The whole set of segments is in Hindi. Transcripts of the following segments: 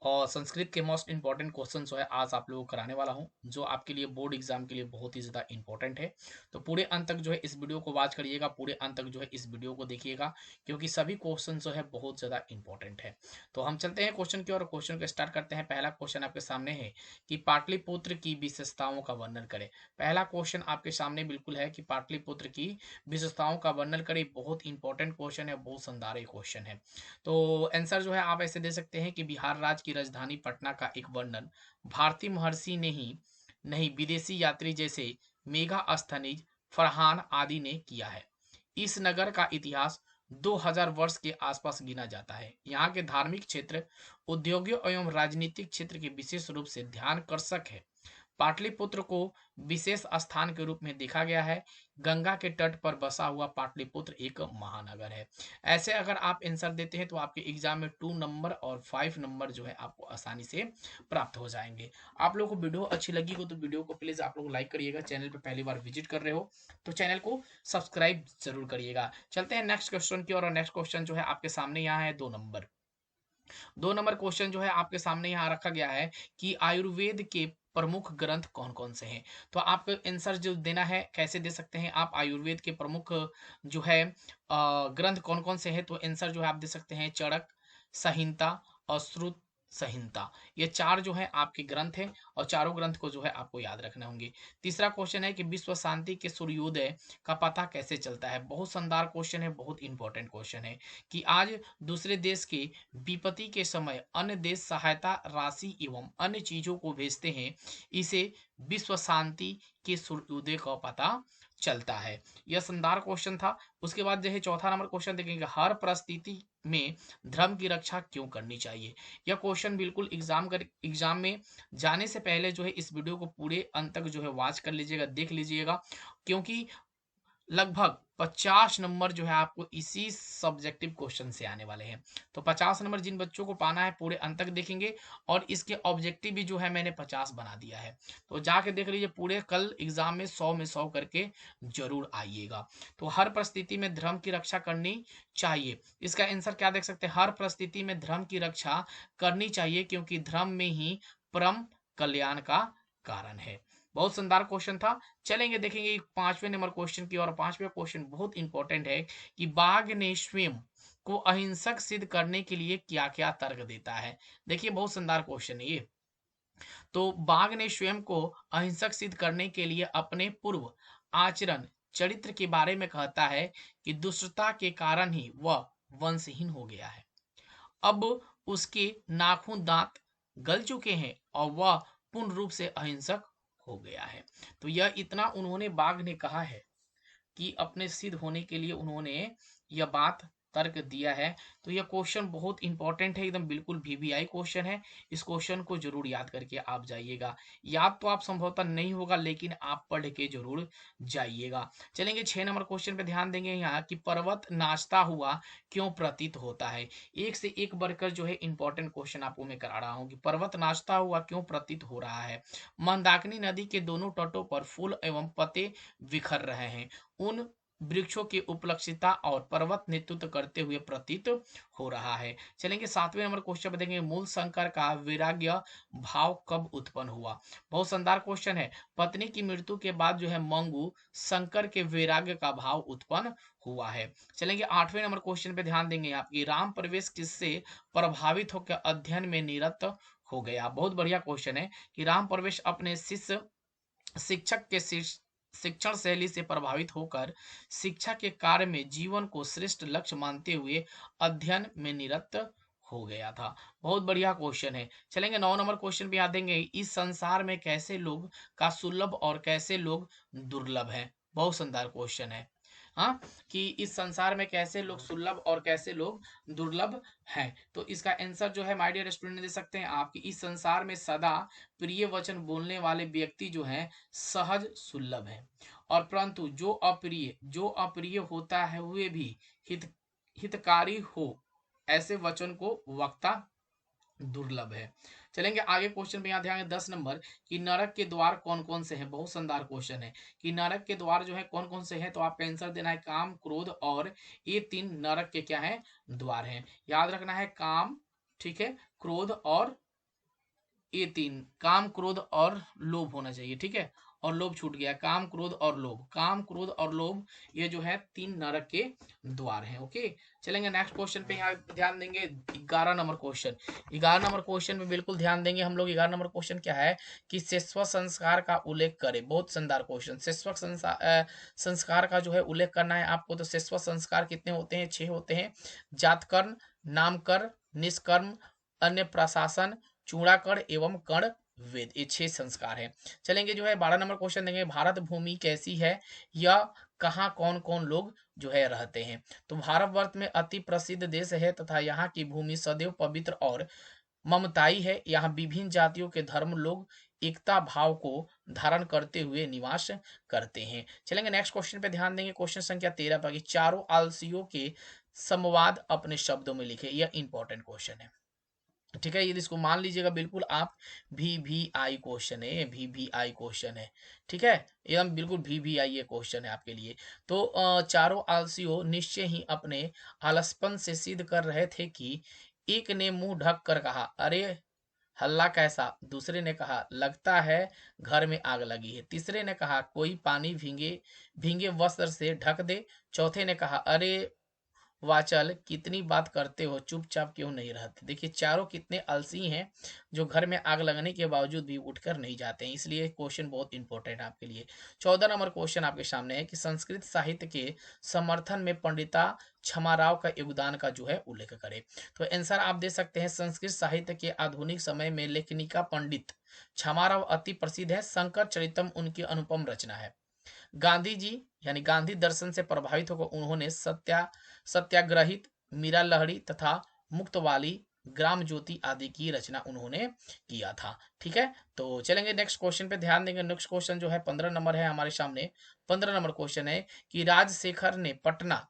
और संस्कृत के मोस्ट इम्पोर्टेंट क्वेश्चन जो है आज आप लोगों को कराने वाला हूँ, जो आपके लिए बोर्ड एग्जाम के लिए बहुत ही ज़्यादा इंपॉर्टेंट है। तो पूरे अंत तक जो है इस वीडियो को वॉच करिएगा, पूरे अंत तक जो है इस वीडियो को देखिएगा, क्योंकि सभी क्वेश्चन जो है बहुत ज़्यादा इंपॉर्टेंट है। तो हम चलते हैं क्वेश्चन की ओर, क्वेश्चन को स्टार्ट करते हैं। पहला क्वेश्चन आपके सामने है कि पाटलिपुत्र की विशेषताओं का वर्णन करें। पहला क्वेश्चन आपके सामने बिल्कुल है कि पाटलिपुत्र की विशेषताओं का वर्णन करें। बहुत इंपॉर्टेंट क्वेश्चन है, बहुत शानदार क्वेश्चन है। तो आंसर जो है आप ऐसे दे सकते हैं कि बिहार राज्य की राजधानी पटना का एक वर्णन भारतीय महर्षि ने ही नहीं, विदेशी यात्री जैसे मेगास्थनीज, फरहान आदि ने किया है। इस नगर का इतिहास 2000 वर्ष के आसपास गिना जाता है। यहाँ के धार्मिक क्षेत्र, उद्योगों एवं राजनीतिक क्षेत्र के विशेष रूप से ध्यान आकर्षक है। पाटलिपुत्र को विशेष स्थान के रूप में देखा गया है। गंगा के तट पर बसा हुआ पाटलिपुत्र एक महानगर है। ऐसे अगर आप आंसर देते हैं तो आपके एग्जाम में 2 नंबर और 5 नंबर जो है आपको आसानी से प्राप्त हो जाएंगे। आप लोगों को वीडियो अच्छी लगी हो तो वीडियो को प्लीज आप लोग लाइक करिएगा। चैनल पर पहली बार विजिट कर रहे हो तो चैनल को सब्सक्राइब जरूर करिएगा। चलते हैं नेक्स्ट क्वेश्चन की और नेक्स्ट क्वेश्चन जो है आपके सामने यहाँ है 2 नंबर। 2 नंबर क्वेश्चन जो है आपके सामने यहाँ रखा गया है कि आयुर्वेद के प्रमुख ग्रंथ कौन कौन से हैं। तो आपको आंसर जो देना है कैसे दे सकते हैं आप, आयुर्वेद के प्रमुख जो है ग्रंथ कौन कौन से हैं। तो आंसर जो है आप दे सकते हैं चरक संहिता, अश्रुत संहिता। ये 4 जो है आपके ग्रंथ हैं और चारों ग्रंथ को जो है आपको याद रखने होंगे। तीसरा क्वेश्चन है कि विश्व शांति के सूर्योदय का पता कैसे चलता है। बहुत शानदार क्वेश्चन है, बहुत इंपॉर्टेंट क्वेश्चन है कि आज दूसरे देश के विपत्ति के समय अन्य देश सहायता राशि एवं अन्य चीजों को भेजते हैं, इसे विश्व शांति के सूर्योदय का पता चलता है। यह शानदार क्वेश्चन था। उसके बाद जो है चौथा नंबर क्वेश्चन देखेंगे, हर परिस्थिति में धर्म की रक्षा क्यों करनी चाहिए। यह क्वेश्चन बिल्कुल एग्जाम में जाने से पहले जो है इस वीडियो को पूरे अंत तक जो है वॉच कर लीजिएगा, देख लीजिएगा, क्योंकि लगभग 50 नंबर जो है आपको इसी सब्जेक्टिव क्वेश्चन से आने वाले हैं। तो 50 नंबर जिन बच्चों को पाना है पूरे अंत तक देखेंगे, और इसके ऑब्जेक्टिव भी जो है मैंने 50 बना दिया है। तो जाके देख लीजिए पूरे, कल एग्जाम में 100 में 100 करके जरूर आइएगा। तो हर परिस्थिति में धर्म की रक्षा करनी चाहिए, इसका आंसर क्या देख सकते हैं, हर परिस्थिति में धर्म की रक्षा करनी चाहिए क्योंकि धर्म में ही परम कल्याण का कारण है। बहुत शानदार क्वेश्चन था। चलेंगे देखेंगे 5वें नंबर क्वेश्चन की, और 5वां क्वेश्चन बहुत इंपॉर्टेंट है कि बाघ ने स्वयं को अहिंसक सिद्ध करने के लिए क्या क्या तर्क देता है। देखिए बहुत शानदार क्वेश्चन है ये। तो बाघ ने स्वयं को अहिंसक सिद्ध करने के लिए अपने पूर्व आचरण चरित्र के बारे में कहता है कि दुष्टता के कारण ही वह वंशहीन हो गया है। अब उसके नाखून दांत गल चुके हैं और वह पूर्ण रूप से अहिंसक हो गया है। तो यह इतना उन्होंने बाघ ने कहा है कि अपने सिद्ध होने के लिए उन्होंने यह बात तर्क दिया है। तो यह क्वेश्चन बहुत इंपॉर्टेंट है, एकदम बिल्कुल वीवीआई क्वेश्चन है। इस क्वेश्चन को जरूर याद करके आप जाइएगा। याद तो आप संभवतः नहीं होगा लेकिन आप पढ़ के जरूर जाइएगा। चलेंगे 6 नंबर क्वेश्चन पे ध्यान देंगे यहाँ कि पर्वत नाचता हुआ क्यों प्रतीत होता है। एक से एक बढ़कर जो है इंपॉर्टेंट क्वेश्चन आपको मैं करा रहा हूँ कि पर्वत नाचता हुआ क्यों प्रतीत हो रहा है। मंदाकिनी नदी के दोनों तटों पर फूल एवं पत्ते बिखर रहे हैं, उन वृक्षों की उपलक्षिता और पर्वत नेतृत्व करते हुए प्रतीत हो रहा है। चलेंगे 7वें नंबर क्वेश्चन देखेंगे, मूल शंकर का वैराग्य भाव कब उत्पन्न हुआ। बहुत शानदार क्वेश्चन है। पत्नी की मृत्यु के बाद जो है मंगू शंकर के वैराग्य का भाव उत्पन्न हुआ है। चलेंगे 8वें नंबर क्वेश्चन पे ध्यान देंगे आपकी, राम प्रवेश किससे प्रभावित होकर अध्ययन में निरत हो गया। बहुत बढ़िया क्वेश्चन है कि राम प्रवेश अपने शिष्य शिक्षक के शिक्षण शैली से प्रभावित होकर शिक्षा के कार्य में जीवन को श्रेष्ठ लक्ष्य मानते हुए अध्ययन में निरत हो गया था। बहुत बढ़िया क्वेश्चन है। चलेंगे 9 नंबर क्वेश्चन पे याद देंगे, इस संसार में कैसे लोग का सुलभ और कैसे लोग दुर्लभ है। बहुत शानदार क्वेश्चन है। हाँ, कि इस संसार में कैसे लोग सुलभ और कैसे लोग दुर्लभ हैं। तो इसका आंसर जो है माय डियर स्टूडेंट दे सकते हैं आप कि इस संसार में सदा प्रिय वचन बोलने वाले व्यक्ति जो हैं सहज सुलभ हैं, और परंतु जो अप्रिय होता है हुए भी हितकारी हो, ऐसे वचन को वक्ता दुर्लभ है। चलेंगे आगे क्वेश्चन पे यहाँ ध्यान 10 नंबर कि नरक के द्वार कौन कौन से हैं। बहुत शानदार क्वेश्चन है कि नरक के द्वार जो है कौन कौन से हैं। तो आपका आंसर देना है काम, क्रोध और, ये 3 नरक के क्या है, द्वार हैं। याद रखना है काम, ठीक है, क्रोध और ये 3 काम, क्रोध और लोभ होना चाहिए, ठीक है? और लोभ छूट गया, काम, क्रोध और लोभ। काम, क्रोध और लोभ ये जो है 3 नरक के द्वार हैं, ओके? चलेंगे नेक्स्ट क्वेश्चन पे, यहाँ ध्यान देंगे 11 नंबर क्वेश्चन। 11 नंबर क्वेश्चन में बिल्कुल ध्यान देंगे हम लोग। 11 नंबर क्वेश्चन क्या है कि शैशव संस्कार का उल्लेख करें। बहुत शानदार क्वेश्चन। शैशव संस्कार का जो है उल्लेख करना है आपको। तो शैशव संस्कार कितने होते हैं? 6 होते हैं। जातकर्म, नामकर्म, निष्कर्म, अन्य प्रशासन, चूड़ाकण एवं कर्ण वेद, ये 6 संस्कार हैं। चलेंगे जो है 12 नंबर क्वेश्चन देंगे। भारत भूमि कैसी है या कहाँ कौन कौन लोग जो है रहते हैं? तो भारतवर्ष में अति प्रसिद्ध देश है तथा यहाँ की भूमि सदैव पवित्र और ममताई है। यहाँ विभिन्न जातियों के धर्म लोग एकता भाव को धारण करते हुए निवास करते हैं। चलेंगे नेक्स्ट क्वेश्चन पे ध्यान देंगे। क्वेश्चन संख्या 13 पर कि चारों आलसियों के संवाद अपने शब्दों में लिखे। यह इंपॉर्टेंट क्वेश्चन है, ठीक है? यदि इसको मान लीजिएगा बिल्कुल आप, VVI क्वेश्चन है, VVI क्वेश्चन है, ठीक है? एकदम बिल्कुल VVI ये क्वेश्चन है आपके लिए। तो चारों आलसियों निश्चय ही अपने आलसपन से सिद्ध कर रहे थे कि एक ने मुंह ढक कर कहा, अरे हल्ला कैसा? दूसरे ने कहा, लगता है घर में आग लगी है। तीसरे ने कहा, कोई पानी भींगे भींगे वस्त्र से ढक दे। चौथे ने कहा, अरे वाचल कितनी बात करते हो, चुपचाप क्यों नहीं रहते? देखिए चारों कितने आलसी हैं जो घर में आग लगने के बावजूद भी उठकर नहीं जाते हैं। इसलिए क्वेश्चन बहुत इंपॉर्टेंट है आपके लिए। 14 नंबर क्वेश्चन आपके सामने है कि संस्कृत साहित्य के समर्थन में पंडिता क्षमाराव का योगदान का जो है उल्लेख करें। तो आंसर आप दे सकते हैं, संस्कृत साहित्य के आधुनिक समय में लेखनिका पंडित क्षमाराव अति प्रसिद्ध है। शंकर चरितम उनकी अनुपम रचना है। गांधी जी यानी गांधी दर्शन से प्रभावित होकर उन्होंने सत्याग्रहित, मीरा लहरी तथा मुक्तवाली, ग्राम ज्योति आदि की रचना उन्होंने किया था, ठीक है? तो चलेंगे नेक्स्ट क्वेश्चन पे ध्यान देंगे। नेक्स्ट क्वेश्चन जो है 15 नंबर है हमारे सामने। 15 नंबर क्वेश्चन है कि राजशेखर ने पटना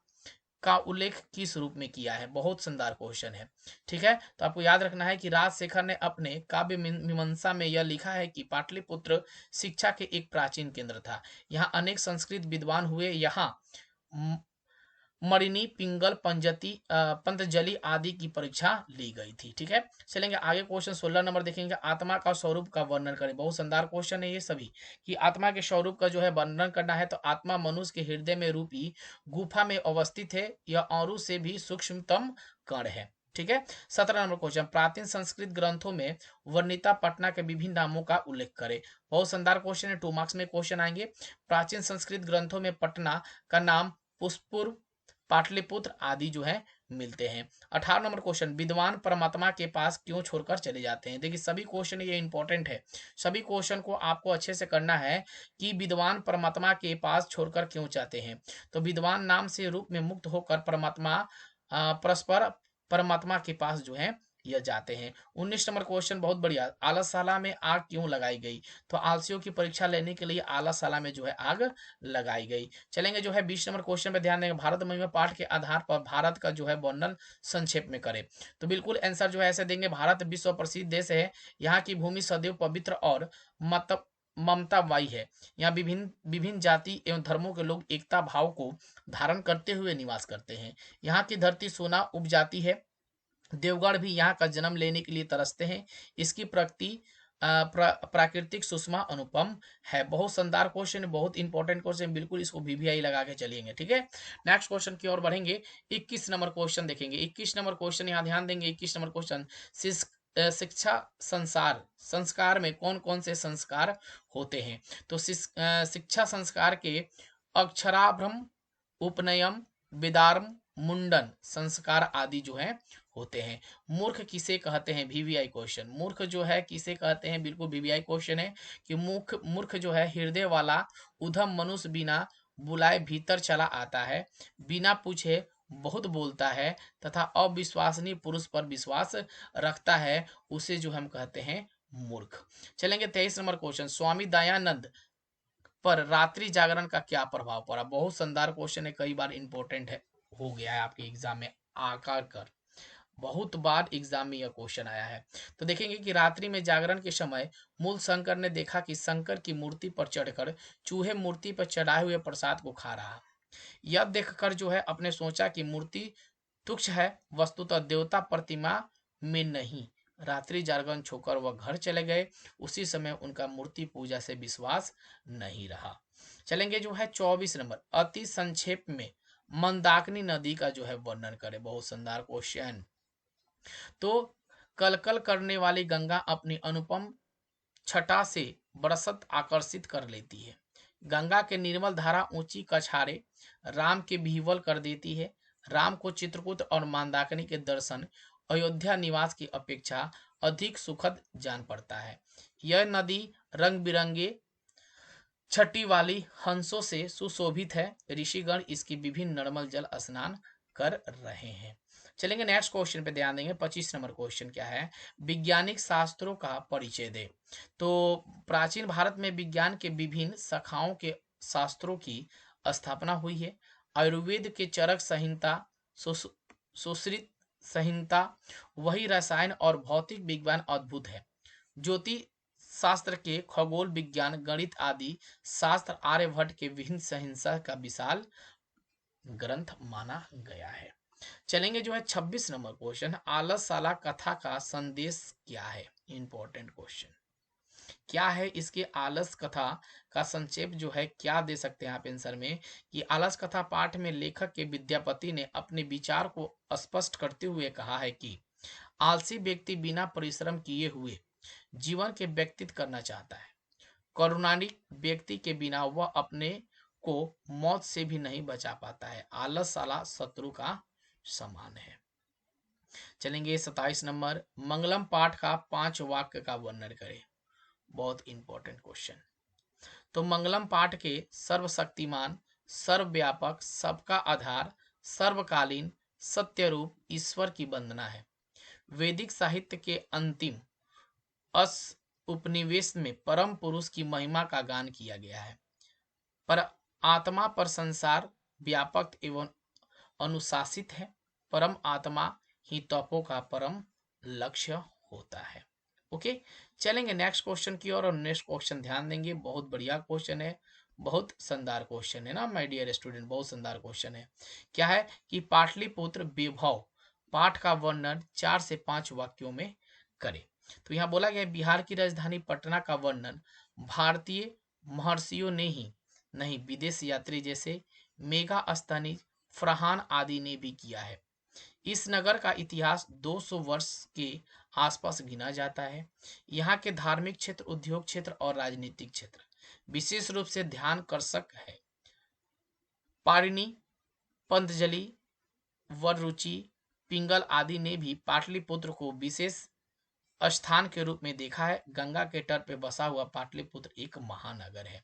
का उल्लेख किस रूप में किया है? बहुत शानदार क्वेश्चन है, ठीक है? तो आपको याद रखना है कि राजशेखर ने अपने काव्य मीमांसा में यह लिखा है कि पाटलिपुत्र शिक्षा के एक प्राचीन केंद्र था। यहाँ अनेक संस्कृत विद्वान हुए। यहाँ मणिनी, पिंगल, पंतजलि आदि की परीक्षा ली गई थी, ठीक है? चलेंगे आगे। क्वेश्चन 16 नंबर देखेंगे। आत्मा का स्वरूप का वर्णन करें। बहुत शानदार क्वेश्चन है ये सभी, कि आत्मा के स्वरूप का जो है वर्णन करना है। तो आत्मा मनुष्य के हृदय में रूपी गुफा में अवस्थित है। यह औरों से भी सूक्ष्मतम कण है, ठीक है? 17 नंबर क्वेश्चन, प्राचीन संस्कृत ग्रंथों में वर्णिता पटना के विभिन्न नामों का उल्लेख करें। बहुत शानदार क्वेश्चन है, 2 मार्क्स में क्वेश्चन आएंगे। प्राचीन संस्कृत ग्रंथों में पटना का नाम पुष्पुर, पाटलिपुत्र आदि जो है मिलते हैं। 18 नंबर क्वेश्चन, विद्वान परमात्मा के पास क्यों छोड़कर चले जाते हैं? देखिए सभी क्वेश्चन ये इंपॉर्टेंट है। सभी क्वेश्चन को आपको अच्छे से करना है कि विद्वान परमात्मा के पास छोड़कर क्यों जाते हैं। तो विद्वान नाम से रूप में मुक्त होकर परमात्मा परस्पर परमात्मा के पास जो है यह जाते हैं। 19 नंबर क्वेश्चन बहुत बढ़िया, आलसशाला में आग क्यों लगाई गई? तो आलसियों की परीक्षा लेने के लिए आलसशाला में जो है आग लगाई गई। चलेंगे जो है 20 नंबर क्वेश्चन पे ध्यान देंगे। भारत महिमा पाठ के आधार पर भारत का जो है वर्णन संक्षेप में करें। तो बिल्कुल आंसर जो है ऐसे देंगे, भारत विश्व प्रसिद्ध देश है। यहाँ की भूमि सदैव पवित्र और मत ममतावाई है। यहाँ विभिन्न विभिन्न जाति एवं धर्मों के लोग एकता भाव को धारण करते हुए निवास करते हैं। यहाँ की धरती सोना उपजाती है। देवगढ़ भी यहाँ का जन्म लेने के लिए तरसते हैं। इसकी प्राकृतिक सुषमा अनुपम है। बहुत शानदार क्वेश्चन, बहुत इंपॉर्टेंट क्वेश्चन, बिल्कुल इसको VVI लगा के चलेंगे, ठीक है? नेक्स्ट क्वेश्चन की ओर बढ़ेंगे। 21 नंबर क्वेश्चन देखेंगे। 21 नंबर क्वेश्चन यहाँ ध्यान देंगे। 21 नंबर क्वेश्चन, शिक्षा संस्कार में कौन कौन से संस्कार होते हैं? तो शिक्षा संस्कार के अक्षराभ्रम, उपनयन, विदारम, मुंडन संस्कार आदि जो है होते हैं। मूर्ख किसे कहते हैं? VVI question. मूर्ख जो है किसे कहते हैं? बिल्कुल VVI क्वेश्चन है कि मूर्ख जो है हृदय वाला उधम मनुष्य बिना बुलाए भीतर चला आता है, बिना पूछे बहुत बोलता है तथा अविश्वसनीय पुरुष पर विश्वास रखता है, उसे जो हम कहते हैं मूर्ख। चलेंगे 23 नंबर क्वेश्चन, स्वामी दयानंद पर रात्रि जागरण का क्या प्रभाव पड़ा? बहुत शानदार क्वेश्चन है, कई बार इंपॉर्टेंट है, हो गया है आपके एग्जाम में आकर कर, बहुत बार एग्जाम में यह क्वेश्चन आया है। तो देखेंगे कि रात्रि में जागरण के समय मूल शंकर ने देखा कि शंकर की मूर्ति पर चढ़कर चूहे मूर्ति पर चढ़ाए हुए प्रसाद को खा रहा। यह देखकर जो है अपने सोचा कि मूर्ति तुच्छ है, वस्तुतः देवता प्रतिमा में नहीं रात्रि जागरण छोड़कर वह घर चले गए। उसी समय उनका मूर्ति पूजा से विश्वास नहीं रहा। चलेंगे जो है 24 नंबर, अति संक्षेप में मंदाकिनी नदी का जो है वर्णन करें। बहुत शानदार क्वेश्चन। तो कलकल करने वाली गंगा अपनी अनुपम छटा से बरसत आकर्षित कर लेती है। गंगा के निर्मल धारा ऊंची कछारे राम के विह्वल कर देती है। राम को चित्रकूट और मंदाकिनी के दर्शन अयोध्या निवास की अपेक्षा अधिक सुखद जान पड़ता है। यह नदी रंग बिरंगे छठी वाली हंसों से सुशोभित है। ऋषिगण इसकी विभिन्न निर्मल जल स्नान कर रहे हैं। चलेंगे नेक्स्ट क्वेश्चन पे ध्यान देंगे। 25 नंबर क्वेश्चन क्या है, वैज्ञानिक शास्त्रों का परिचय दे। तो प्राचीन भारत में विज्ञान के विभिन्न शाखाओं के शास्त्रों की स्थापना हुई है। आयुर्वेद के चरक संहिता, सुश्रुत संहिता, वही रसायन और भौतिक विज्ञान अद्भुत है। ज्योतिष शास्त्र के खगोल विज्ञान, गणित आदि शास्त्र आर्यभट्ट के विभिन्न संहिता का विशाल ग्रंथ माना गया है। चलेंगे जो है 26 नंबर क्वेश्चन, आलसशाला कथा का संदेश क्या है। इंपॉर्टेंट क्वेश्चन क्या है इसके आलस कथा का संक्षेप जो है क्या दे सकते हैं आप आंसर में कि आलस कथा पाठ में लेखक के विद्यापति ने अपने विचार को स्पष्ट करते हुए कहा है कि आलसी व्यक्ति बिना परिश्रम किए हुए जीवन के व्यतीत करना चाहता है। करुणानिक व्यक्ति के बिना वह अपने को मौत से भी नहीं बचा पाता है। आलस साला शत्रु का समान है। चलेंगे 27 नंबर, मंगलम पाठ का 5 वाक्य का वर्णन करें। बहुत इंपॉर्टेंट क्वेश्चन। तो मंगलम पाठ के सर्वशक्तिमान, सर्वव्यापक, सबका आधार, सर्वकालीन, सत्यरूप ईश्वर की वंदना है। वैदिक साहित्य के अंतिम अस उपनिवेश में परम पुरुष की महिमा का गान किया गया है। पर आत्मा पर संसार व्यापक एवं अनुशासित है। परम आत्मा ही तपों का परम लक्ष्य होता है। ओके, चलेंगे नेक्स्ट क्वेश्चन की ओर और नेक्स्ट क्वेश्चन ध्यान देंगे। बहुत बढ़िया क्वेश्चन है, बहुत शानदार क्वेश्चन है ना माय डियर स्टूडेंट, बहुत शानदार क्वेश्चन है। क्या है कि पाटलिपुत्र वैभव पाठ का वर्णन 4 से 5 वाक्यों में करें। तो यहाँ बोला गया बिहार की राजधानी पटना का वर्णन भारतीय महर्षियों ने ही नहीं, विदेश यात्री जैसे मेगा स्तनी फरहान आदि ने भी किया है। इस नगर का इतिहास 200 वर्ष के आसपास गिना जाता है। यहाँ के धार्मिक क्षेत्र, उद्योग क्षेत्र और राजनीतिक क्षेत्र विशेष रूप से ध्यान आकर्षक है। पाणिनि, पतंजलि, वररुचि, पिंगल आदि ने भी पाटलिपुत्र को विशेष स्थान के रूप में देखा है। गंगा के तट पर बसा हुआ पाटलिपुत्र एक महानगर है।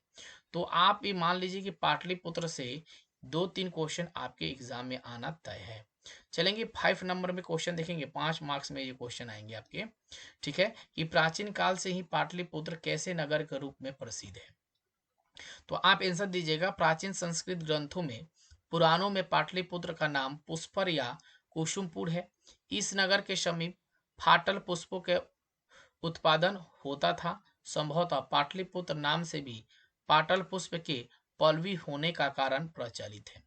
तो आप ये मान लीजिए कि पाटलिपुत्र से 2-3 क्वेश्चन आपके एग्जाम में आना तय है। चलेंगे 5 नंबर में क्वेश्चन देखेंगे, 5 मार्क्स में ये क्वेश्चन आएंगे आपके। ठीक है, कि प्राचीन काल से ही पाटलिपुत्र कैसे नगर के रूप में प्रसिद्ध है। तो आप आंसर दीजिएगा। प्राचीन संस्कृत ग्रंथों में, पुराणों में पाटलिपुत्र का नाम पुष्पर या कुसुमपुर है। इस नगर के समीप फाटल पुष्पों के उत्पादन होता था। संभवतः पाटलिपुत्र नाम से भी पाटल पुष्प के पल्लवी होने का कारण प्रचलित है।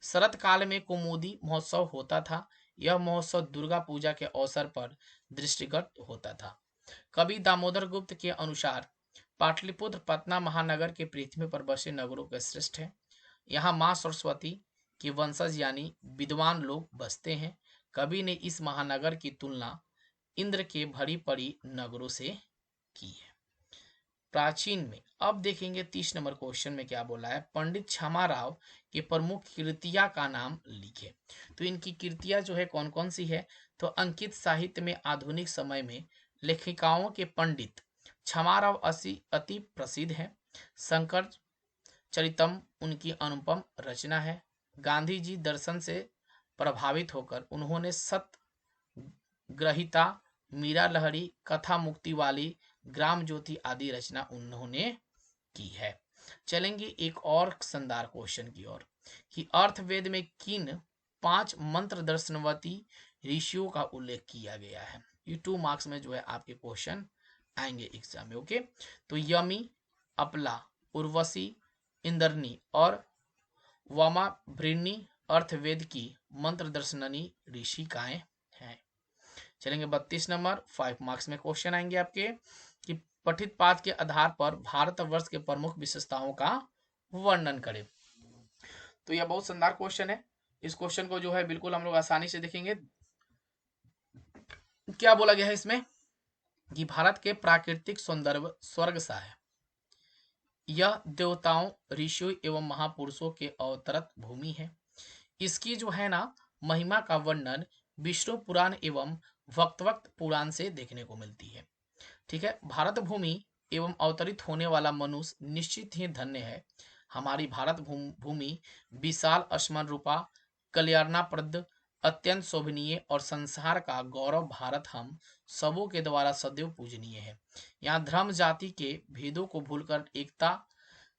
शरत काल में कुमुदी महोत्सव होता था। यह महोत्सव दुर्गा पूजा के अवसर पर दृष्टिगत होता था। कवि दामोदर गुप्त के अनुसार पाटलिपुत्र पटना महानगर के पृथ्वी पर बसे नगरों के श्रेष्ठ है। यहाँ माँ सरस्वती के वंशज यानी विद्वान लोग बसते हैं। कवि ने इस महानगर की तुलना इंद्र के भरी पड़ी नगरों से की है। प्राचीन में अब देखेंगे 30 नंबर क्वेश्चन में क्या बोला है, पंडित क्षमाराव की प्रमुख कृतियां का नाम लिखे। तो इनकी कृतियां जो है कौन कौन सी है, तो अंकित साहित्य में आधुनिक समय में लेखिकाओं के पंडित क्षमाराव अति प्रसिद्ध है। शंकर चरितम उनकी अनुपम रचना है। गांधी जी दर्शन से प्रभावित होकर उन्होंने सत्यग्रहिता, मीरा लहरी, कथा मुक्ति वाली, ग्राम ज्योति आदि रचना उन्होंने की है। चलेंगे एक और शानदार क्वेश्चन की ओर कि अर्थवेद में किन 5 मंत्र दर्शनवती ऋषियों का उल्लेख किया गया है। ये 2 मार्क्स में जो है आपके क्वेश्चन आएंगे एग्जाम में। ओके, तो यमी, अपला, उर्वशी, इंद्रनी और वामाभृणी अर्थवेद की मंत्र दर्शननी ऋषिकाएं हैं। चलेंगे 32 नंबर, 5 मार्क्स में क्वेश्चन आएंगे आपके कि पठित पाठ के आधार पर भारतवर्ष के प्रमुख विशेषताओं का वर्णन करें। तो यह बहुत शानदार क्वेश्चन है। इस क्वेश्चन को जो है बिल्कुल हम लोग आसानी से देखेंगे। क्या बोला गया है इसमें कि भारत के प्राकृतिक सौंदर्य स्वर्ग सा है। यह देवताओं, ऋषियों एवं महापुरुषों के अवतरत भूमि है। इसकी जो है ना महिमा का वर्णन विष्णु पुराण एवं भक्तवक्त पुराण से देखने को मिलती है। ठीक है, भारत भूमि एवं अवतरित होने वाला मनुष्य निश्चित ही धन्य है। हमारी भारत भूमि विशाल, असमान रूपा, कल्याणप्रद, अत्यंत शोभनीय और संसार का गौरव भारत हम सबों के द्वारा सदैव पूजनीय है। यहाँ धर्म जाति के भेदों को भूलकर एकता,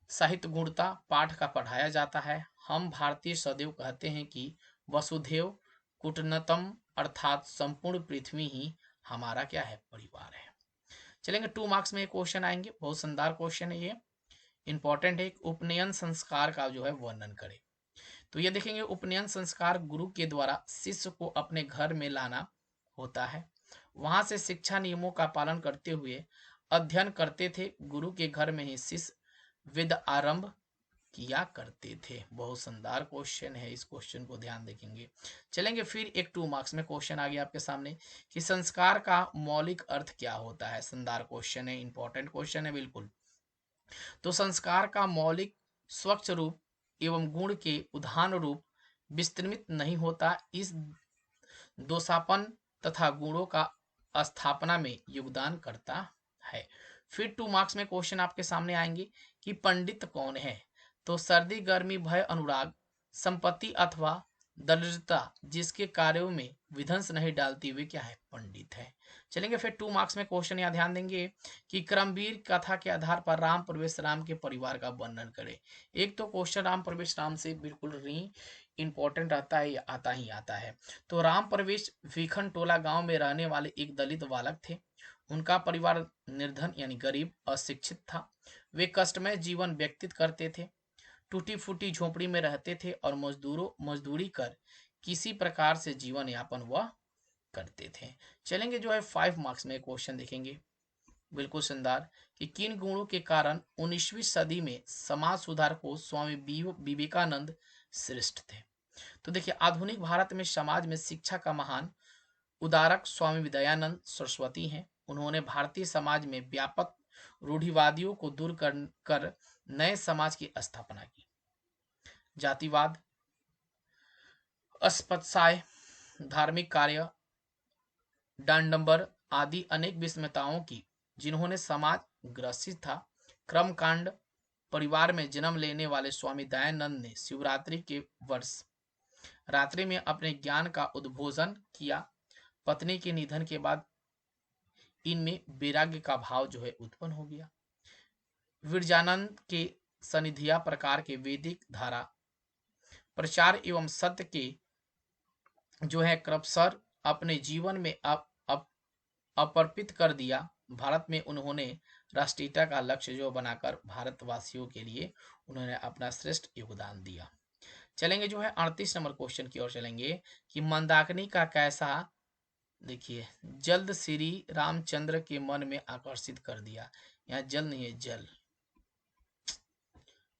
साहित्य गुणता पाठ का पढ़ाया जाता है। हम भारतीय सदैव कहते हैं कि वसुधैव कुटुम्बकम, अर्थात संपूर्ण पृथ्वी ही हमारा क्या है, परिवार है। चलेंगे 2 मार्क्स में क्वेश्चन आएंगे, बहुत शानदार क्वेश्चन है ये, इंपॉर्टेंट है। उपनयन संस्कार का जो है वर्णन करें। तो ये देखेंगे, उपनयन संस्कार गुरु के द्वारा शिष्य को अपने घर में लाना होता है। वहां से शिक्षा नियमों का पालन करते हुए अध्ययन करते थे। गुरु के घर में ही शिष्य विद्या आरंभ किया करते थे। बहुत शानदार क्वेश्चन है, इस क्वेश्चन को ध्यान देखेंगे। चलेंगे फिर एक 2 मार्क्स में क्वेश्चन आ गया आपके सामने कि संस्कार का मौलिक अर्थ क्या होता है। शानदार क्वेश्चन है, इंपॉर्टेंट क्वेश्चन है बिल्कुल। तो संस्कार का मौलिक स्वच्छ रूप एवं गुण के उदाहरण रूप विस्तृत नहीं होता, इस दोषापन तथा गुणों का स्थापना में योगदान करता है। फिर 2 मार्क्स में क्वेश्चन आपके सामने आएंगे कि पंडित कौन है। तो सर्दी, गर्मी, भय, अनुराग, संपत्ति अथवा दरिद्रता जिसके कार्यों में विध्वंस नहीं डालती हुई क्या है, पंडित है। चलेंगे फिर 2 मार्क्स में क्वेश्चन यहाँ ध्यान देंगे कि क्रमवीर कथा के आधार पर राम प्रवेश राम के परिवार का वर्णन करें। एक तो क्वेश्चन राम प्रवेश राम से बिल्कुल इंपॉर्टेंट आता है, आता ही आता है। तो राम प्रवेश भीखन टोला गांव में रहने वाले एक दलित बालक थे। उनका परिवार निर्धन यानी गरीब, अशिक्षित था। वे कष्टमय जीवन व्यतीत करते थे, टूटी फूटी झोपड़ी में रहते थे और मजदूरी कर किसी प्रकार से जीवन यापन वह करते थे। चलेंगे जो है 5 मार्क्स में क्वेश्चन देखेंगे, बिल्कुल शानदार, कि किन गुणों के कारण 19वीं सदी में समाज सुधार को स्वामी विवेकानंद श्रेष्ठ थे। तो देखिए, आधुनिक भारत में समाज में शिक्षा का महान उदारक स्वामी दयानंद सरस्वती हैं। उन्होंने भारतीय समाज में व्यापक रूढ़िवादियों को दूर कर नए समाज की स्थापना की। जातिवाद, अस्पृश्यता, धार्मिक कार्य, डांडंबर आदि अनेक विषमताओं की जिन्होंने समाज ग्रसित था। क्रमकांड, परिवार में जन्म लेने वाले स्वामी दयानंद ने शिवरात्रि के वर्ष रात्रि में अपने ज्ञान का उद्बोधन किया। पत्नी के निधन के बाद इनमें वैराग्य का भाव जो है उत्पन्न हो गया। विरजानंद के सनिधिया प्रकार के वैदिक धारा प्रचार एवं सत्य के जो है क्रपसर अपने जीवन में अपर्पित कर दिया। भारत में उन्होंने राष्ट्रीयता का लक्ष्य जो बनाकर भारतवासियों के लिए उन्होंने अपना श्रेष्ठ योगदान दिया। चलेंगे जो है 38 नंबर क्वेश्चन की ओर चलेंगे कि मंदाकिनी का कैसा, देखिए, जल्द श्री रामचंद्र के मन में आकर्षित कर दिया। यहाँ जल नहीं है, जल।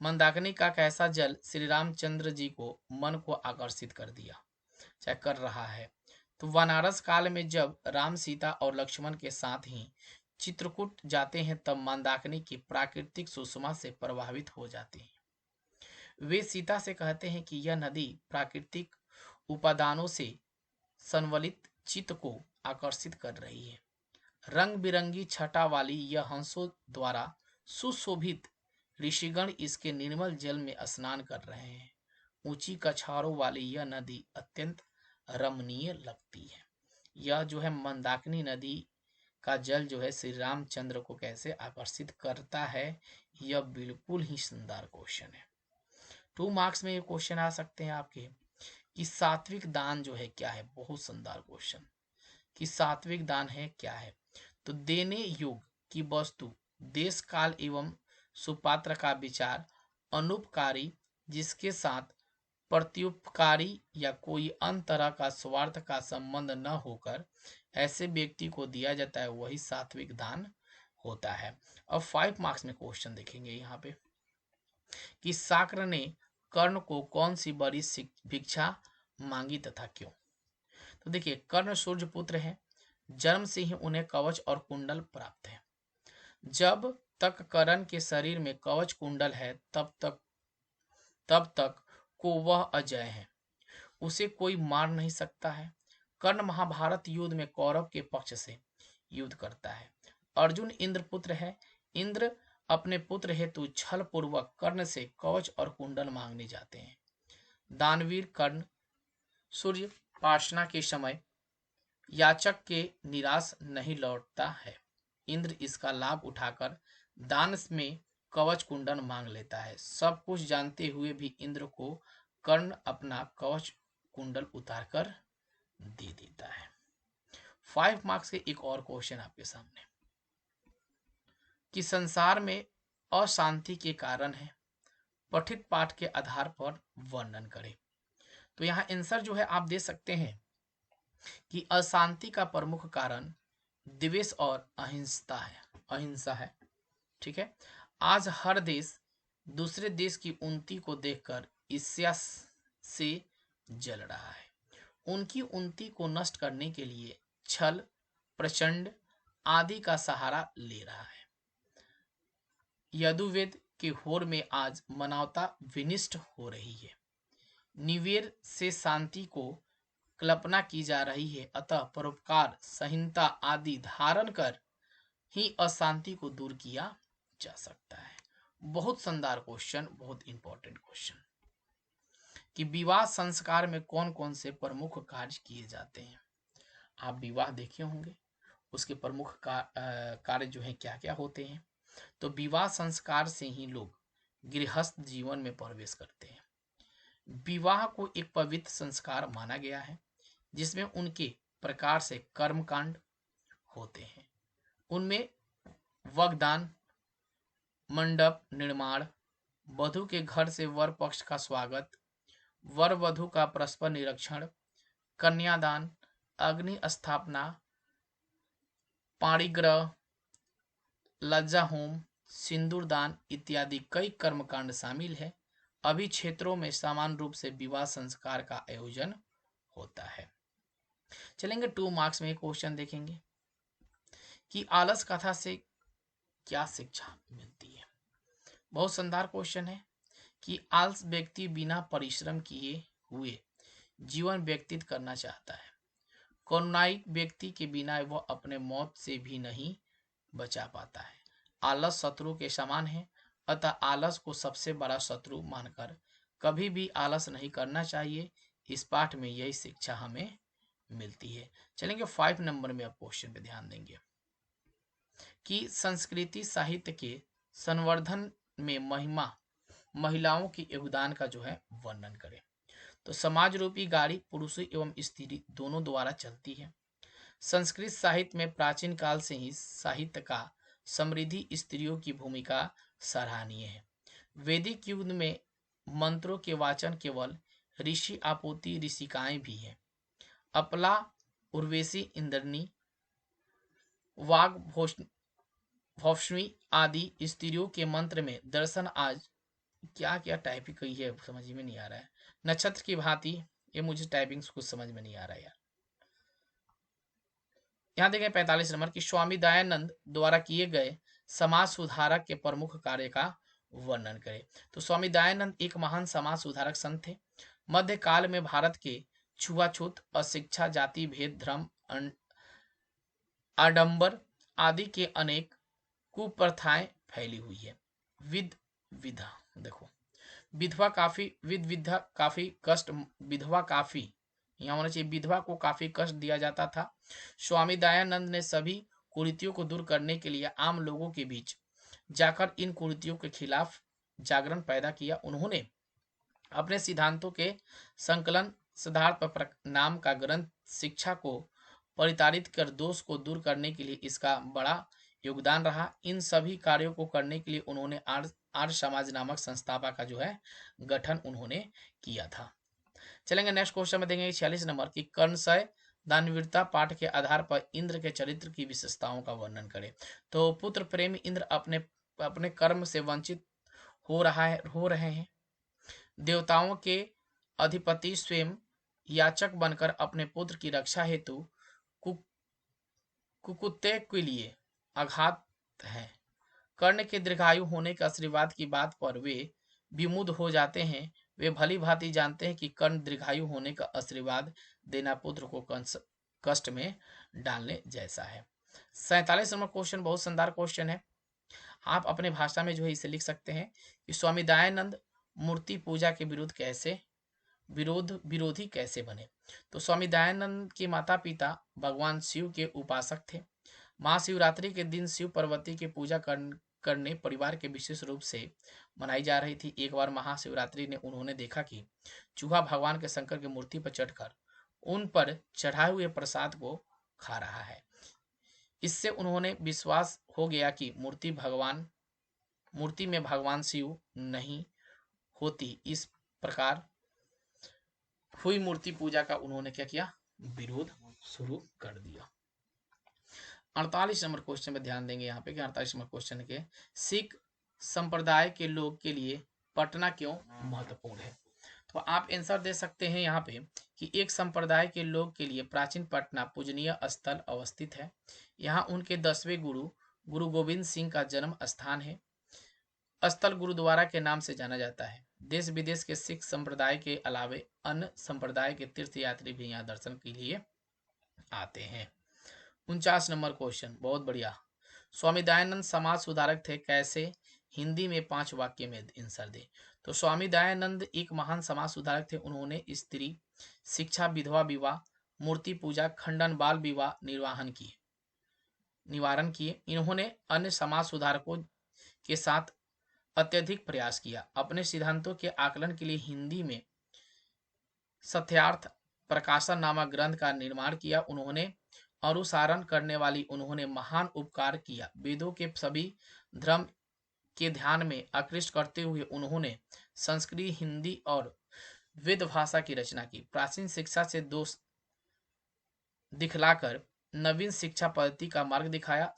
मंदाकिनी का कैसा जल श्री रामचंद्र जी को मन को आकर्षित कर दिया, चाहे कर रहा है। तो वनारस काल में जब राम, सीता और लक्ष्मण के साथ ही चित्रकूट जाते हैं तब मंदाकिनी की प्राकृतिक सुषमा से प्रभावित हो जाते हैं। वे सीता से कहते हैं कि यह नदी प्राकृतिक उपादानों से संवलित चित्त को आकर्षित कर रही है। रंग बिरंगी छटा वाली यह हंसों द्वारा सुशोभित ऋषिगण इसके निर्मल जल में स्नान कर रहे हैं। ऊंची कछारों वाली यह नदी अत्यंत रमणीय लगती है। यह जो है मंदाकिनी नदी का जल जो है श्री रामचंद्र को कैसे आकर्षित करता है, यह बिल्कुल ही शानदार क्वेश्चन है। 2 मार्क्स में ये क्वेश्चन आ सकते हैं आपके कि सात्विक दान जो है क्या है। बहुत शानदार क्वेश्चन कि सात्विक दान है क्या है। तो देने योग्य की वस्तु, देश काल एवं सुपात्र का विचार, अनुपकारी जिसके साथ प्रत्युपकारी या कोई अन्य तरह का स्वार्थ का संबंध न होकर ऐसे व्यक्ति को दिया जाता है वही सात्विक दान होता है। अब 5 मार्क्स में क्वेश्चन देखेंगे यहाँ पे कि साक्र ने कर्ण को कौन सी बड़ी भिक्षा मांगी तथा क्यों। तो देखिए, कर्ण सूर्य पुत्र है, जन्म से ही उन्हें कवच और कुंडल प्राप्त है। जब तक कर्ण के शरीर में कवच कुंडल है तब तक को वह अजय है, उसे कोई मार नहीं सकता है। कर्ण महाभारत युद्ध में कौरव के पक्ष से युद्ध करता है। अर्जुन इंद्र पुत्र है। इंद्र अपने पुत्र हेतु छल पूर्वक कर्ण से कवच और कुंडल मांगने जाते हैं। दानवीर कर्ण सूर्य पाशना के समय याचक के निराश नहीं लौटता है। इंद्र इसका लाभ उठाकर दान में कवच कुंडल मांग लेता है। सब कुछ जानते हुए भी इंद्र को कर्ण अपना कवच कुंडल उतारकर दे देता है। 5 मार्क्स के एक और क्वेश्चन आपके सामने कि संसार में अशांति के कारण है, पठित पाठ के आधार पर वर्णन करें। तो यहाँ आंसर जो है आप दे सकते हैं कि अशांति का प्रमुख कारण द्वेष और अहिंसा है। ठीक है, आज हर देश दूसरे देश की उन्नति को देखकर ईर्ष्या से जल रहा है। उनकी उन्नति को नष्ट करने के लिए छल, प्रचंड आदि का सहारा ले रहा है। यजुर्वेद के होर में आज मानवता विनिष्ट हो रही है। निवेर से शांति को कल्पना की जा रही है, अतः परोपकार, संहिता आदि धारण कर ही अशांति को दूर किया जा सकता है। बहुत शानदार क्वेश्चन, बहुत इंपॉर्टेंट क्वेश्चन कि विवाह संस्कार में कौन कौन से प्रमुख कार्य किए जाते हैं। आप विवाह देखे होंगे, उसके प्रमुख कार्य जो है क्या क्या होते हैं। तो विवाह संस्कार से ही लोग गृहस्थ जीवन में प्रवेश करते हैं। विवाह को एक पवित्र संस्कार माना गया है जिसमें उनके प्रकार से कर्मकांड होते हैं। उनमें वागदान, मंडप निर्माण, वधु के घर से वर पक्ष का स्वागत, वर वधु का परस्पर निरीक्षण, कन्यादान, अग्नि स्थापना, पाणिग्रह, लज्जा होम, सिंदूर दान इत्यादि कई कर्मकांड शामिल है। अभी क्षेत्रों में समान रूप से विवाह संस्कार का आयोजन होता है। चलेंगे 2 मार्क्स में क्वेश्चन देखेंगे कि आलस कथा से क्या शिक्षा मिलती है। बहुत शानदार क्वेश्चन है कि आलस व्यक्ति बिना परिश्रम किए हुए जीवन व्यतीत करना चाहता है। करुणाई व्यक्ति के बिना वह अपने मौत से भी नहीं बचा पाता है। आलस शत्रु के समान है, अतः आलस को सबसे बड़ा शत्रु मानकर कभी भी आलस नहीं करना चाहिए। इस पाठ में यही शिक्षा हमें मिलती है। चलेंगे 5 नंबर में आप क्वेश्चन पे ध्यान देंगे कि संस्कृति साहित्य के संवर्धन में महिलाओं की योगदान का जो है वर्णन करें। तो समाज रूपी गाड़ी पुरुषों एवं स्त्री दोनों द्वारा चलती है। संस्कृत साहित्य में प्राचीन काल से ही साहित्य का समृद्धि स्त्रियों की भूमिका सराहनीय है। वैदिक युग में मंत्रों के वाचन केवल ऋषि आपोती ऋषिकाएं भी हैं। अपला, उर्वशी, इंद्रनी, वाग भौष्मी आदि स्त्रियों के मंत्र में दर्शन। आज क्या क्या टाइपिंग कही है समझ में नहीं आ रहा है। नक्षत्र की भांति, ये मुझे टाइपिंग कुछ समझ में नहीं आ रहा है यार। यहाँ देखें 45 नंबर की स्वामी दयानंद द्वारा किए गए समाज सुधारक के प्रमुख कार्य का वर्णन करें। तो स्वामी दयानंद एक महान समाज सुधारक संत थे। मध्यकाल में भारत के छुआछूत, अशिक्षा, जाति भेद, धर्म, आडंबर आदि के अनेक कुप्रथाएं फैली हुई है। विधवा को काफी कष्ट दिया जाता था। स्वामी दयानंद ने सभी कुरीतियों को दूर करने के लिए आम लोगों के बीच जाकर इन कुरीतियों के खिलाफ जागरण पैदा किया। उन्होंने अपने सिद्धांतों के संकलन सिद्धार्थ नाम का ग्रंथ शिक्षा को परितारित कर दोष को दूर करने के लिए इसका बड़ा योगदान रहा। इन सभी कार्यों को करने के लिए उन्होंने आर्य समाज नामक संस्थापक का जो है गठन उन्होंने किया था। चलेंगे नेक्स्ट क्वेश्चन में देंगे 46 नंबर की कर्णशय दानवीरता पाठ के आधार पर इंद्र के चरित्र की विशेषताओं का वर्णन करें। तो पुत्र प्रेमी इंद्र अपने अपने कर्म से वंचित हो रहे हैं। देवताओं के अधिपति स्वयं याचक बनकर अपने पुत्र की रक्षा हेतु कु- कुकुत्ते के लिए आघात है। कर्ण के दीर्घायु होने के आशीर्वाद की बात पर वे विमुद हो जाते हैं। वे भली भांति जानते हैं कि कर्ण दीर्घायु होने का आशीर्वाद देना पुत्र को कष्ट में डालने जैसा है। 47 नंबर क्वेश्चन बहुत शानदार क्वेश्चन है। आप अपने भाषा में जो है इसे लिख सकते हैं कि स्वामी दयानंद मूर्ति पूजा के विरोधी कैसे बने। तो स्वामी दयानंद के माता पिता भगवान शिव के उपासक थे। महाशिवरात्रि के दिन शिव पार्वती की पूजा करने परिवार के विशेष रूप से मनाई जा रही थी। एक बार महाशिवरात्रि ने उन्होंने देखा कि चूहा भगवान के शंकर की मूर्ति पर चढ़कर उन पर चढ़ाए हुए प्रसाद को खा रहा है। इससे उन्होंने विश्वास हो गया कि मूर्ति में भगवान शिव नहीं होती। इस प्रकार हुई मूर्ति पूजा का उन्होंने क्या किया, विरोध शुरू कर दिया। 48 नंबर क्वेश्चन में ध्यान देंगे यहाँ पे कि 48 नंबर क्वेश्चन के सिख संप्रदाय के लोग के लिए पटना क्यों महत्वपूर्ण है। तो आप आंसर दे सकते हैं यहाँ पे कि एक संप्रदाय के लोग के लिए प्राचीन पटना पूजनीय स्थल अवस्थित है। यहाँ उनके 10वें गुरु गोविंद सिंह का जन्म स्थान है। स्थल गुरुद्वारा के नाम से जाना जाता है। देश विदेश के सिख संप्रदाय के अलावे अन्य संप्रदाय के तीर्थ यात्री भी यहाँ दर्शन के लिए आते हैं। 49 नंबर क्वेश्चन बहुत बढ़िया। स्वामी दयानंद समाज सुधारक थे, कैसे। हिंदी में 5 वाक्य में आंसर दे। तो स्वामी दयानंद एक महान समाज सुधारक थे। उन्होंने स्त्री शिक्षा, विधवा विवाह, मूर्ति पूजा, खंडन, बाल विवाह निवारण किए। इन्होंने अन्य समाज सुधारकों के साथ अत्यधिक प्रयास किया। अपने सिद्धांतों के आकलन के लिए हिंदी में सत्यार्थ प्रकाशन नामक ग्रंथ का निर्माण किया। उन्होंने अनुसारण करने वाली उन्होंने महान उपकार किया। वेदों के सभी धर्म के ध्यान में आकृष्ट करते हुए उन्होंने संस्कृत, हिंदी और वेद भाषा की रचना की। प्राचीन शिक्षा से दोष दिखलाकर नवीन शिक्षा पद्धति का मार्ग दिखाया।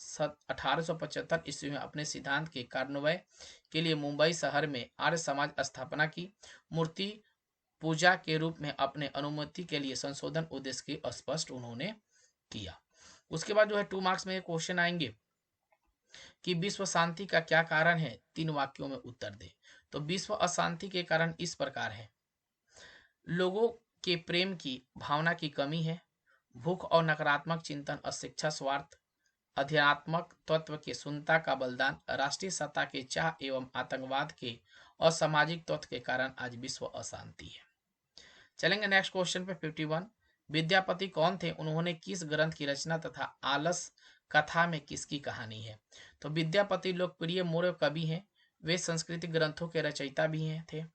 1875 ईस्वी में अपने सिद्धांत के कार्यान्वयन के लिए मुंबई शहर में आर्य समाज स्थापना की। मूर्ति पूजा के रूप में अपने अनुमति के लिए संशोधन उद्देश्य के स्पष्ट उन्होंने किया। उसके बाद जो है 2 मार्क्स में क्वेश्चन आएंगे कि विश्व शांति का क्या कारण है। 3 वाक्यों में उत्तर दे। तो विश्व अशांति के कारण इस प्रकार है। लोगों के प्रेम की भावना की कमी है, भूख और नकारात्मक चिंतन, अशिक्षा, स्वार्थ, अध्यात्मक तत्व के शून्यता का बलिदान, राष्ट्रीय सत्ता के चाह एवं आतंकवाद के असामाजिक तत्व के कारण आज विश्व अशांति है। चलेंगे नेक्स्ट क्वेश्चन पे 51। विद्यापति कौन थे, उन्होंने किस ग्रंथ की रचना तथा आलस कथा में किसकी कहानी है। तो विद्यापति लोकप्रिय मौर्य कवि हैं। वे संस्कृत ग्रंथों के रचयिता भी थे।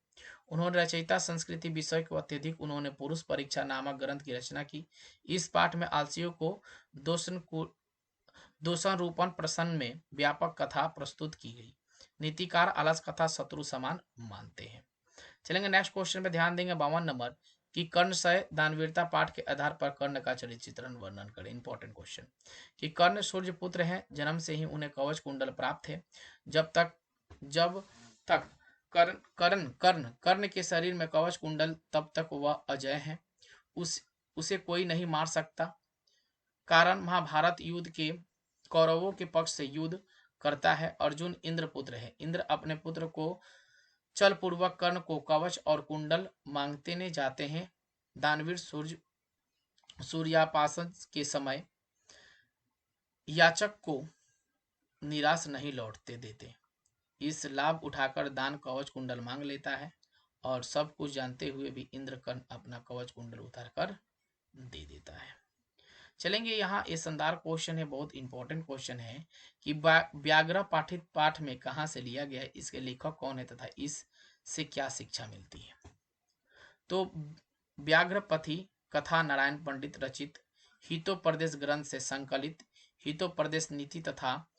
उन्होंने रचयिता संस्कृति विषय को अत्यधिक उन्होंने पुरुष परीक्षा नामक ग्रंथ की रचना की। इस पाठ में आलसियों को दोषारोपण प्रसन्न में व्यापक कथा प्रस्तुत की गई। नीतिकार आलस कथा शत्रु समान मानते हैं। चलेंगे नेक्स्ट क्वेश्चन पे ध्यान देंगे 52 नंबर कि कर्ण से दानवीरता पाठ के आधार पर कर्ण का चरित्र चित्रण वर्णन करें। इंपॉर्टेंट क्वेश्चन कि कर्ण सूर्य पुत्र हैं। जन्म से ही उन्हें कवच कुंडल प्राप्त है। जब तक कर्ण के शरीर में कवच कुंडल तब तक वह अजय है। उसे कोई नहीं मार सकता। कारण महाभारत युद्ध के कौरवों के पक्ष से युद्ध करता है। अर्जुन इंद्र पुत्र है। इंद्र अपने पुत्र को चल पूर्वक कर्ण को कवच और कुंडल मांगते जाते हैं। दानवीर सूर्यापासन के समय याचक को निराश नहीं लौटते देते। इस लाभ उठाकर दान कवच कुंडल मांग लेता है और सब कुछ जानते हुए भी इंद्र कर्ण अपना कवच कुंडल उतार कर दे देता है। चलेंगे यहाँ ये शानदार क्वेश्चन है, बहुत इंपॉर्टेंट क्वेश्चन है कि व्याघ्र पाठित पाठ में कहाँ से लिया गया है, इसके लेखक कौन है तथा इससे क्या शिक्षा मिलती है। तो व्याघ्रपथि कथा नारायण पंडित रचित हितोपदेश ग्रंथ से संकलित हितोपदेश नीति तथा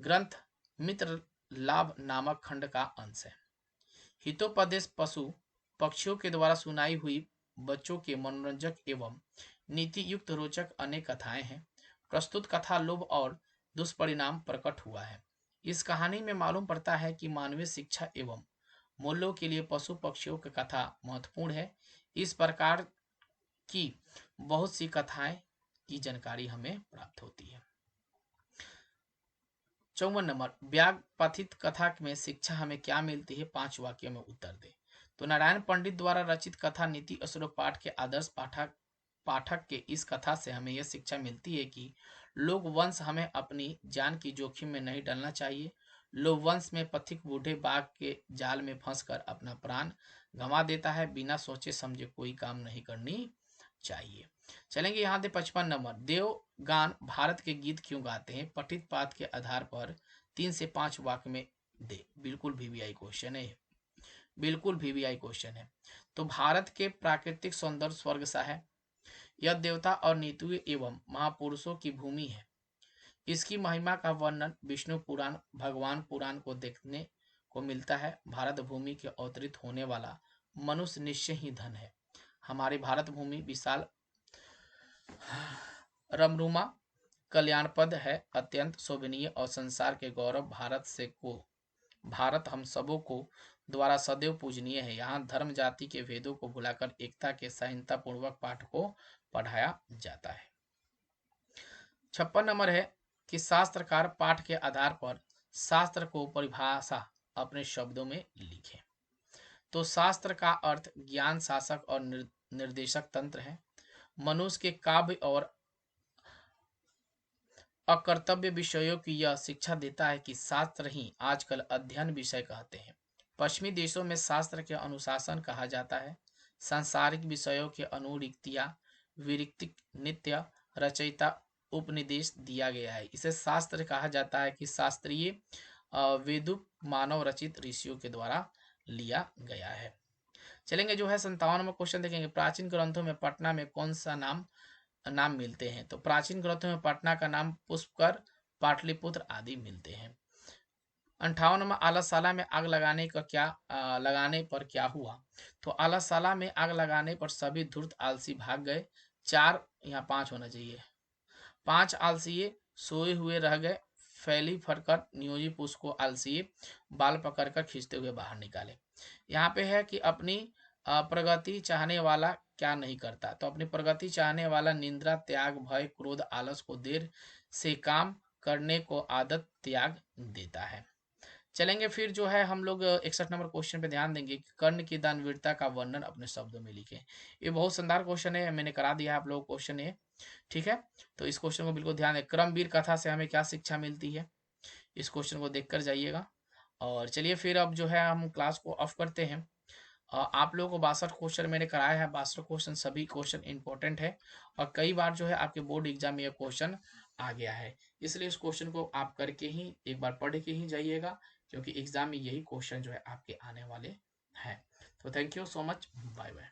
ग्रंथ मित्र लाभ नामक खंड का अंश है। हितोपदेश पशु पक्षियों के द्वारा सुनाई हुई बच्चों के मनोरंजक एवं नीति युक्त रोचक अनेक कथाएं हैं। प्रस्तुत कथा लोभ और दुष्परिणाम प्रकट हुआ है। इस कहानी में मालूम पड़ता है कि मानवीय शिक्षा एवं मूल्यों के लिए पशु पक्षियों की कथा महत्वपूर्ण है। इस प्रकार की बहुत सी कथाएं की जानकारी हमें प्राप्त होती है। 54 नंबर, व्यागपथित कथा में शिक्षा हमें क्या मिलती है? 5 वाक्यों में उत्तर दे। तो नारायण पंडित द्वारा रचित कथा नीति श्लोक पाठ के आदर्श पाठक के इस कथा से हमें यह शिक्षा मिलती है कि लोक वंश हमें अपनी जान की जोखिम में नहीं डालना चाहिए। लोक वंश में पथिक बूढ़े बाघ के जाल में फंसकर अपना प्राण गंवा देता है। बिना सोचे समझे कोई काम नहीं करनी चाहिए। चलेंगे यहाँ से 55 नंबर, देवगान भारत के गीत क्यों गाते हैं? पठित पाठ के आधार पर 3 से 5 वाक्य में दे। बिल्कुल वीवीआई क्वेश्चन है, बिल्कुल वीवीआई क्वेश्चन है। तो भारत के प्राकृतिक सौंदर्य स्वर्ग सा है। यह देवता और नीतियों एवं महापुरुषों की भूमि है। इसकी महिमा का वर्णन विष्णु पुराण, भगवान पुराण को देखने को मिलता है। भारत भूमि के अवतरित होने वाला मनुष्य निश्चय ही धन है। हमारी भारत भूमि विशाल, रमरूमा, कल्याणपद है, अत्यंत शोभनीय और संसार के गौरव भारत हम सबों को द्वारा सदैव पूजनीय है। यहाँ धर्म जाति के भेदों को भुलाकर एकता के संहिता पूर्वक पाठ को पढ़ाया जाता है। 56 नंबर है कि शास्त्रकार पाठ के आधार पर शास्त्र को परिभाषा अपने शब्दों में लिखें। तो शास्त्र का अर्थ ज्ञान शासक और निर्देशक तंत्र है। मनुष्य के काव्य और अकर्तव्य विषयों की यह शिक्षा देता है कि शास्त्र ही आजकल अध्ययन विषय कहते हैं। पश्चिमी देशों में शास्त्र के अनुशासन कहा जाता है। सांसारिक विषयों के अनुरिक्तिया विरिक्तिक नित्य रचयिता उपनिदेश दिया गया है। इसे शास्त्र कहा जाता है कि शास्त्रीय वेदुक मानव रचित ऋषियों के द्वारा लिया गया है। चलेंगे जो है 57 में क्वेश्चन देखेंगे, प्राचीन ग्रंथों में पटना में कौन सा नाम मिलते हैं? तो प्राचीन ग्रंथों में पटना का नाम पुष्कर, पाटलिपुत्र आदि मिलते हैं। 58 में आलसशाला में आग लगाने पर क्या हुआ? तो आलसशाला में आग लगाने पर सभी धूर्त आलसी भाग गए। 4, यहाँ 5 होना चाहिए। 5 आलसीए सोए हुए रह गए। फैली फटकर नियोजी पुष्प को आलसीए बाल पकड़कर खींचते हुए बाहर निकाले। यहाँ पे है कि अपनी प्रगति चाहने वाला क्या नहीं करता? तो अपनी प्रगति चाहने वाला निंद्रा, त्याग, भय, क्रोध, आलस को देर से काम करने को आदत त्याग देता है। चलेंगे फिर जो है हम लोग 61 नंबर क्वेश्चन पे ध्यान देंगे कि कर्ण की दानवीरता का वर्णन अपने शब्दों में लिखें। ये बहुत शानदार क्वेश्चन है, मैंने करा दिया आप लोग क्वेश्चन है, ठीक है। तो इस क्वेश्चन को बिल्कुल ध्यान दें। क्रमवीर कथा से हमें क्या शिक्षा मिलती है? इस क्वेश्चन को देख कर जाइएगा। और चलिए फिर अब जो है हम क्लास को ऑफ करते हैं। आप लोगों को 62 क्वेश्चन मैंने कराया है। 62 क्वेश्चन सभी क्वेश्चन इंपॉर्टेंट है और कई बार जो है आपके बोर्ड एग्जाम में यह क्वेश्चन आ गया है, इसलिए इस क्वेश्चन को आप करके ही एक बार पढ़ के ही जाइएगा, क्योंकि एग्जाम में यही क्वेश्चन जो है आपके आने वाले हैं। तो thank you so much, bye bye.